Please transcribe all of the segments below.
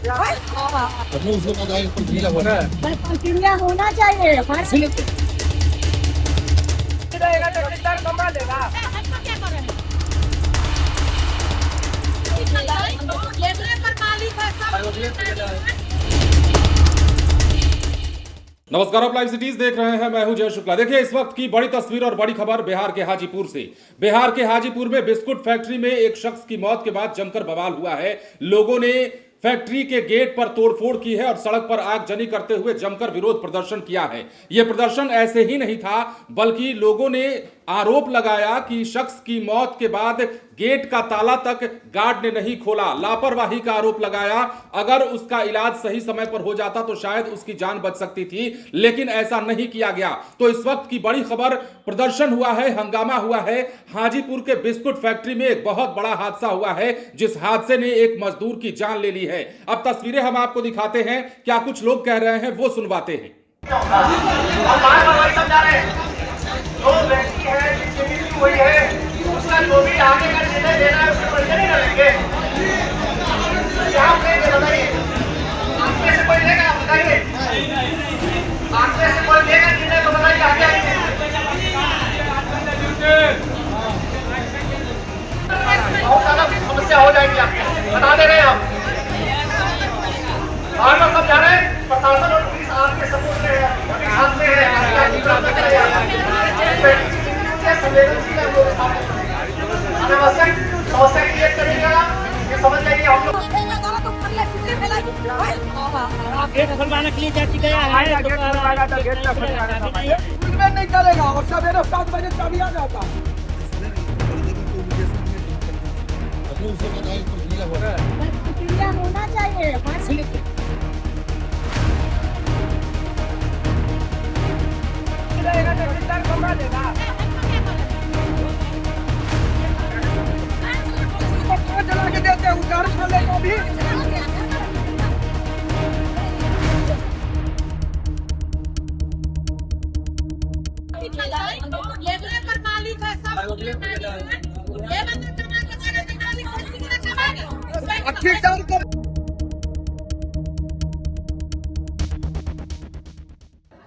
प्रक्रिया होना चाहिए। नमस्कार, आप लाइव सिटीज देख रहे हैं। मैं हूं जय शुक्ला। देखिए इस वक्त की बड़ी तस्वीर और बड़ी खबर बिहार के हाजीपुर से। बिहार के हाजीपुर में बिस्कुट फैक्ट्री में एक शख्स की मौत के बाद जमकर बवाल हुआ है। लोगों ने फैक्ट्री के गेट पर तोड़फोड़ की है और सड़क पर आगजनी करते हुए जमकर विरोध प्रदर्शन किया है। यह प्रदर्शन ऐसे ही नहीं था, बल्कि लोगों ने आरोप लगाया कि शख्स की मौत के बाद गेट का ताला तक गार्ड ने नहीं खोला। लापरवाही का आरोप लगाया। अगर उसका इलाज सही समय पर हो जाता तो शायद उसकी जान बच सकती थी, लेकिन ऐसा नहीं किया गया। तो इस वक्त की बड़ी खबर, प्रदर्शन हुआ है, हंगामा हुआ है। हाजीपुर के बिस्कुट फैक्ट्री में एक बहुत बड़ा हादसा हुआ है, जिस हादसे ने एक मजदूर की जान ले ली है। अब तस्वीरें हम आपको दिखाते हैं, क्या कुछ लोग कह रहे हैं वो सुनवाते हैं। जो व्यक्ति है जिसकी मृत्यु हुई है उसका जो भी आगे का निर्णय लेना है उसके परिचय नहीं करेंगे। क्या कहेंगे बताइए? आगे से कोई लेगा बताइए? आगे से कोई लेगा निर्णय तो बताइए आगे आइए। बहुत ज्यादा समस्या हो जाएगी आपकी, बता दे रहे हैं हम। बार बार सब जा रहे हैं, प्रशासन और पुलिस आपके सपोर्ट में है, साथ में है। संवेदनशील हम लोग अनावश्यक समस्या क्रिएट करेगा, ये समझ जाइए हम लोग। गेट खुलवाने के लिए जा चुके हैं, नहीं चलेगा और सवेरे 7 बजे चाबी आ जाता। प्रक्रिया होना चाहिए। जला के देते हैं उतार वाले को भी। लेबरे पर मालिक है सब। ये बंद करना के मालिक ठीक कर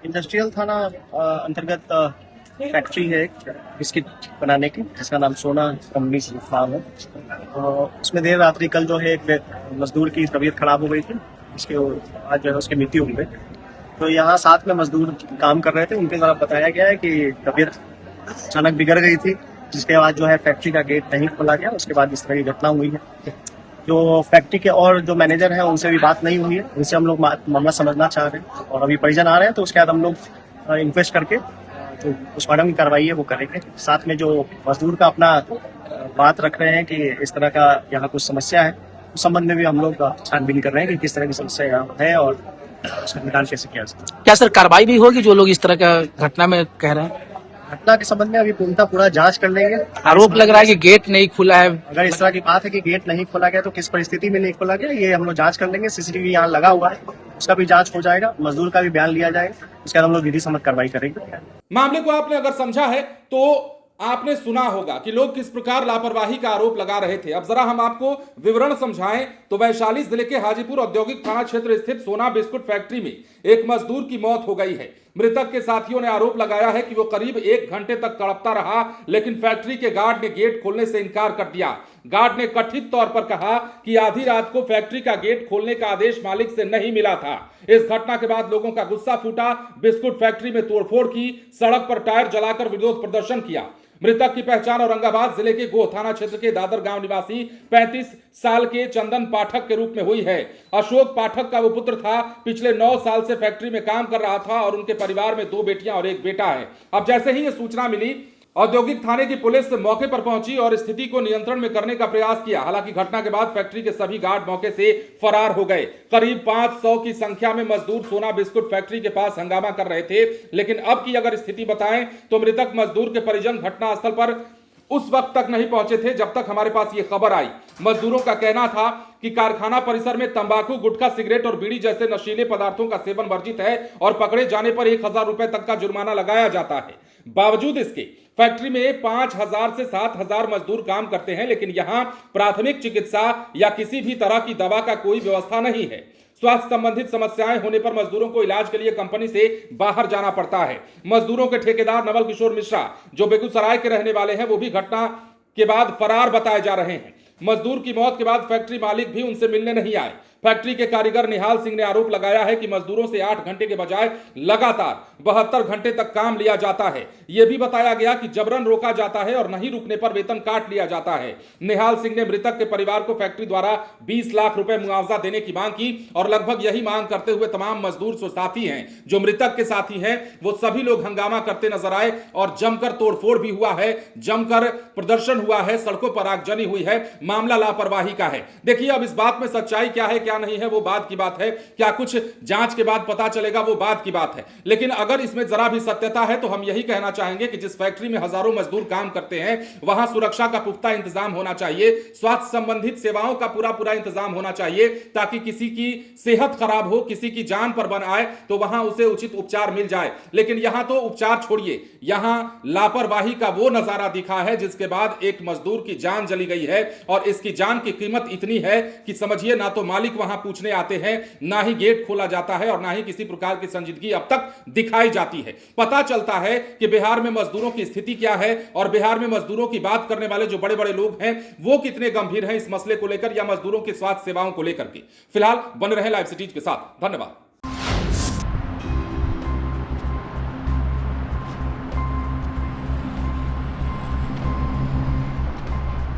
इंडस्ट्रियल थाना अंतर्गत फैक्ट्री है एक बिस्किट बनाने की, जिसका नाम सोना कंपनी फार्म है। उसमें देर रात्रि कल जो है एक मजदूर की तबीयत खराब हो गई थी, इसके आज जो है उसकी मृत्यु हो गई। तो यहाँ साथ में मजदूर काम कर रहे थे, उनके द्वारा बताया गया है कि तबीयत अचानक बिगड़ गई थी, जिसके बाद जो है फैक्ट्री का गेट नहीं खोला गया। उसके बाद इस तरह की घटना हुई है। जो फैक्ट्री के और जो मैनेजर हैं उनसे भी बात नहीं हुई है, उनसे हम लोग मामला समझना चाह रहे हैं और अभी परिजन आ रहे हैं, तो उसके बाद हम लोग इन्वेस्ट करके जो पोस्टमार्टम की कार्रवाई है वो करेंगे। साथ में जो मजदूर का अपना बात रख रहे हैं कि इस तरह का यहाँ कुछ समस्या है, उस संबंध में भी हम लोग छानबीन कर रहे हैं कि किस तरह की समस्या यहाँ है और उसका निदान कैसे किया जाए। क्या सर कार्रवाई भी होगी जो लोग इस तरह का घटना में कह रहे हैं? घटना के संबंध में अभी पूरा जांच कर लेंगे। आरोप लग रहा है कि गेट नहीं खुला है। अगर इस तरह की बात है कि गेट नहीं खोला गया तो किस परिस्थिति में नहीं खोला गया, ये हम लोग जांच कर लेंगे। सीसीटीवी यहाँ लगा हुआ है, उसका भी जांच हो जाएगा, मजदूर का भी बयान लिया जाएगा, उसके बाद हम लोग विधि सम्मत कार्रवाई करेंगे। मामले को आपने अगर समझा है तो आपने सुना होगा कि लोग किस प्रकार लापरवाही का आरोप लगा रहे थे। अब जरा हम आपको विवरण समझाएं तो वैशाली जिले के हाजीपुर औद्योगिक थाना क्षेत्र स्थित सोना बिस्कुट फैक्ट्री में एक मजदूर की मौत हो गई है। मृतक के साथियों ने आरोप लगाया है कि वो करीब 1 घंटे तक तड़पता रहा, लेकिन फैक्ट्री के गार्ड ने गेट खोलने से इनकार कर दिया। गार्ड ने कथित तौर पर कहा कि आधी रात को फैक्ट्री का गेट खोलने का आदेश मालिक से नहीं मिला था। इस घटना के बाद लोगों का गुस्सा फूटा, बिस्कुट फैक्ट्री में तोड़फोड़ की, सड़क पर टायर जलाकर विरोध प्रदर्शन किया। मृतक की पहचान औरंगाबाद जिले के गोह थाना क्षेत्र के दादर गांव निवासी 35 साल के चंदन पाठक के रूप में हुई है। अशोक पाठक का वो पुत्र था। पिछले 9 साल से फैक्ट्री में काम कर रहा था और उनके परिवार में 2 बेटियां और 1 बेटा है। अब जैसे ही ये सूचना मिली, औद्योगिक थाने की पुलिस मौके पर पहुंची और स्थिति को नियंत्रण में करने का प्रयास किया। हालांकि घटना के बाद फैक्ट्री के सभी गार्ड मौके से फरार हो गए। करीब 500 की संख्या में मजदूर सोना बिस्कुट फैक्ट्री के पास हंगामा कर रहे थे। लेकिन अब की अगर स्थिति बताएं तो मृतक मजदूर के परिजन घटनास्थल पर उस वक्त तक नहीं पहुंचे थे जब तक हमारे पास ये खबर आई। मजदूरों का कहना था कि कारखाना परिसर में तंबाकू, गुटखा, सिगरेट और बीड़ी जैसे नशीले पदार्थों का सेवन वर्जित है और पकड़े जाने पर 1000 रुपए तक का जुर्माना लगाया जाता है। बावजूद इसके फैक्ट्री में 5,000 से 7,000 मजदूर काम करते हैं, लेकिन यहां प्राथमिक चिकित्सा या किसी भी तरह की दवा का कोई व्यवस्था नहीं है। स्वास्थ्य संबंधित समस्याएं होने पर मजदूरों को इलाज के लिए कंपनी से बाहर जाना पड़ता है। मजदूरों के ठेकेदार नवल किशोर मिश्रा, जो बेगूसराय के रहने वाले हैं, वो भी घटना के बाद फरार बताए जा रहे हैं। मजदूर की मौत के बाद फैक्ट्री मालिक भी उनसे मिलने नहीं आए। फैक्ट्री के कारीगर निहाल सिंह ने आरोप लगाया है कि मजदूरों से 8 घंटे के बजाय लगातार 72 घंटे तक काम लिया जाता है। यह भी बताया गया कि जबरन रोका जाता है और नहीं रुकने पर वेतन काट लिया जाता है। निहाल सिंह ने मृतक के परिवार को फैक्ट्री द्वारा 20 लाख रुपए मुआवजा देने की मांग की और लगभग यही मांग करते हुए तमाम मजदूर साथी हैं जो मृतक के साथी हैं, वो सभी लोग हंगामा करते नजर आए और जमकर तोड़फोड़ भी हुआ है, जमकर प्रदर्शन हुआ है, सड़कों पर आगजनी हुई है। मामला लापरवाही का है। देखिए, अब इस बात में सच्चाई क्या है क्या नहीं है वो बात की बात है, क्या कुछ जांच के बाद पता चलेगा वो बात की बात है। लेकिन अगर इसमें जरा भी सत्यता है तो हम यही कहना चाहेंगे कि जिस फैक्ट्री में हजारों मजदूर काम करते हैं वहां सुरक्षा का पुख्ता इंतजाम होना चाहिए, स्वास्थ्य संबंधित सेवाओं का पूरा इंतजाम होना चाहिए, ताकि किसी की सेहत खराब हो, किसी की जान पर बन आए तो वहां उसे उचित उपचार मिल जाए। लेकिन यहां तो उपचार छोड़िए, यहां लापरवाही का वो नजारा दिखा है जिसके बाद एक मजदूर की जान जली गई है और इसकी जान की कीमत इतनी है कि समझिए ना तो मालिक वहां पूछने आते हैं, ना ही गेट खोला जाता है और ना ही किसी प्रकार की संजीदगी अब तक दिखाई जाती है। पता चलता है कि बिहार में मजदूरों की स्थिति क्या है और बिहार में मजदूरों की बात करने वाले जो बड़े बड़े लोग हैं वो कितने गंभीर हैं इस मसले को लेकर या मजदूरों की स्वास्थ्य सेवाओं को लेकर के। फिलहाल बने रहे लाइव सिटीज के साथ। धन्यवाद।